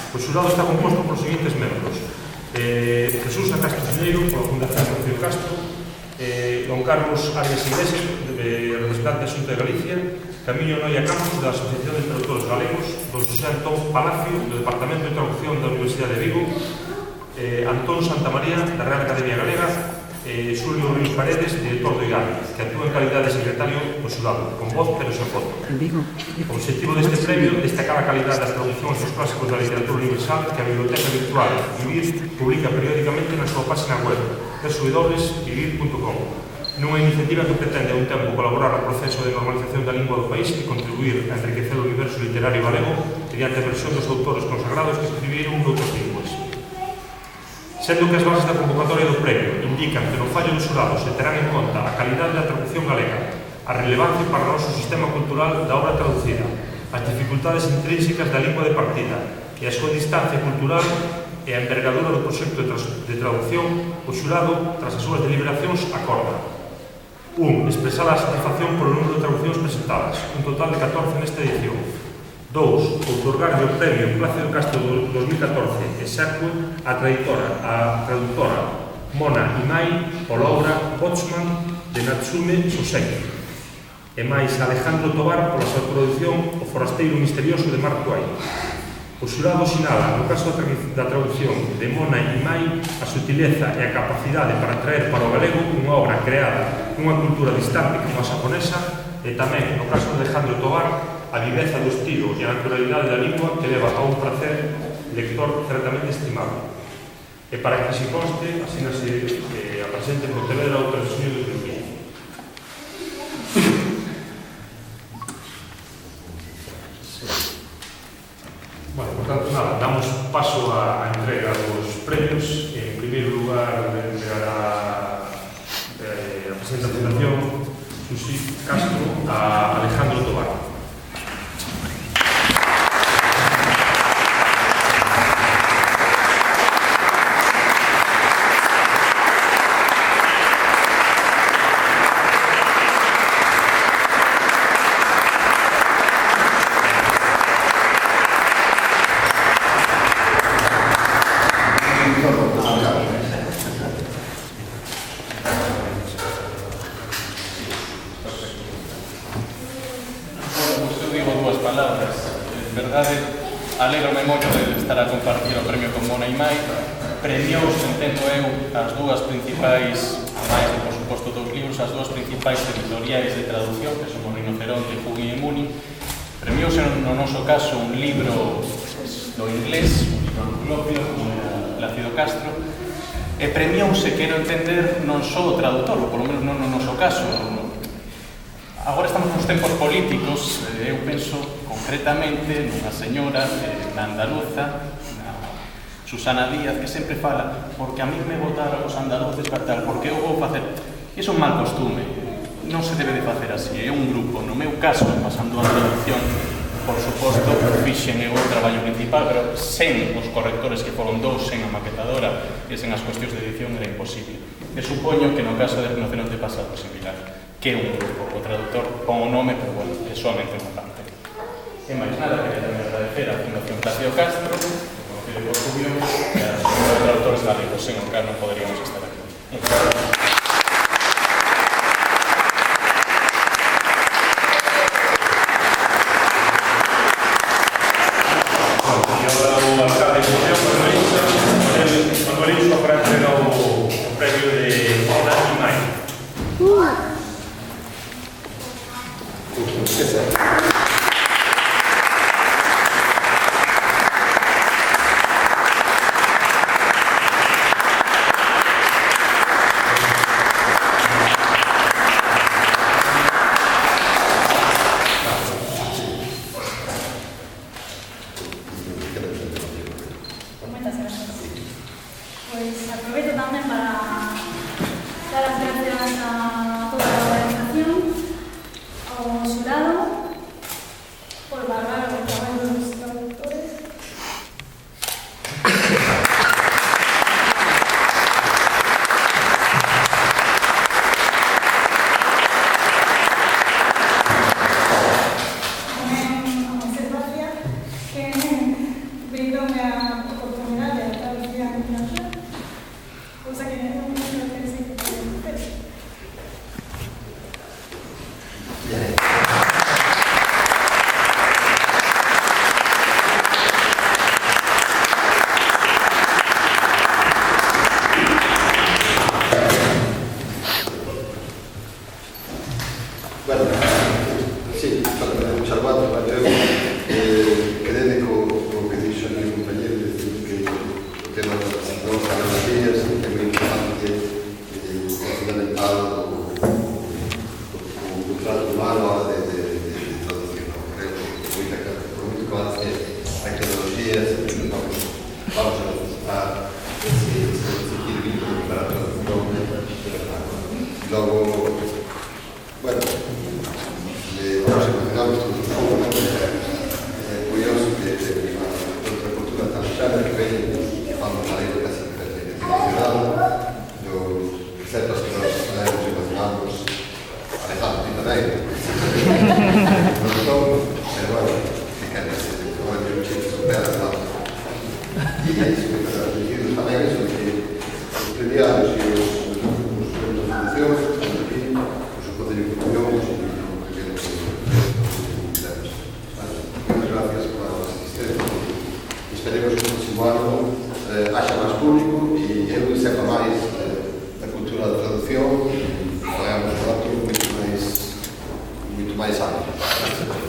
O xurado está composto por os seguintes membros: Jesús Castro Sineiro, pola Fundación Rocío Castro, Don Carlos Arias Iglesias, representante da Xunta de Galicia, Camilo Noia Campos, da Asociación de Traductores Galegos, Don José Antón Palacio, do Departamento de Traducción da Universidade de Vigo, Antón Santamaría, da Real Academia Galega, Xulio Ruiz Paredes, director do IGAL, que actúa en calidad de secretario do xurado, con voz pero sen foto. O objetivo deste premio é destacar a calidad das traduccións dos clásicos da literatura universal que a Biblioteca Virtual Vivir publica periódicamente na súa página web www.vivir.com, nunha iniciativa que pretende a un tempo colaborar no proceso de normalización da lingua do país e contribuir a enriquecer o universo literario galego mediante a versión dos autores consagrados que escribiron noutras linguas. Sendo que as bases da convocatoria do premio indican que no fallo do xurado se terán en conta a calidade da traducción galega, a relevancia para o noso sistema cultural da obra traducida, as dificultades intrínsecas da lingua de partida e a súa distancia cultural e a envergadura do proxecto de traducción, o xurado, tras as súas deliberacións, acorda: 1. Expresar a satisfacción polo número de traduccións presentadas, un total de 14 nesta edición. 2. Outorgarlle o premio Plácido Castro 2014 execue a traductora Mona Imai pola obra Watchman de Natsume Soseki e máis Alejandro Tovar pola súa produción O forasteiro misterioso de Mark Twain. O xurado sinala, no caso da traducción de Mona Imai, a sutileza e a capacidade para traer para o galego unha obra creada nunha cultura distante como a xaponesa e tamén, no caso de Alejandro Tovar, a viveza do estilo e a naturalidade da lingua que leva a un prazer lector certamente estimable. E para que se conste, asínase a presente en Pontevedra outra sesión do Tribunal. Bueno, por tanto, nada, damos paso á entrega dos premios. En primeiro lugar, entregará a presente Fundación Susi Castro a Alejandro Tovar. Alégrome moito de estar a compartir o premio con Mona Imai. Premiouse, entendo eu, as dúas principais, a máis de, por suposto, dos libros, as dúas principais editoriais de traducción, que son o Rinoceronte, Fugi e Muni. Premiouse, no noso caso, un libro do inglés, un libro anglófilo, como era Plácido Castro, e premiouse, quero entender, non só o traductor, ou polo menos non no noso caso. Agora estamos nos tempos políticos, eu penso concretamente nunha señora andaluza, Susana Díaz, que sempre fala porque a mí me votaron os andaluces para tal, porque eu vou facer. Iso é un mal costume, non se debe de facer así, é un grupo. No meu caso, pasando a traducción, por suposto, fixen eu o traballo principal, pero sen os correctores que foron dous, sen a maquetadora e sen as cuestións de edición era imposible. E supoño que no caso de Rinoceronte pasa algo similar, que é un grupo, o traductor pon o nome, pero bueno, é solamente unha parte. E máis nada, quería tamén agradecer a Fundación Plácido Castro, conocido por Rubio, e a Asociación de Traductores Galegos, sen o que non poderíamos estar aquí. a oportunidade de traducir a combinación, cosa que non parece que podemos hacer. Bueno, sí, salvato, quedé co que dixo a mi compañero, decir que o tema das tecnologías é moi importante, fundamental o trato humano a hora de traducir. Creo que por moito que avance a tecnología, sempre vamos a necesitar ese equilibrio para a traducción. Logo, bueno, nos imaginamos todos un pouco, curioso que outra cultura tan xana que ven falando na lei casi internacional, certas que nos imaginamos Alejandro y tamén non son, pero bueno, que queres como é un chiste supera lá e é iso que está dicindo tamén iso que os premiados e os premios de función os poderes de opinión gracias por la asistencia. Esperemos que o próximo ano haxa máis público e eu sepa máis da cultura da traducción e falarmos un rato moito máis amplo.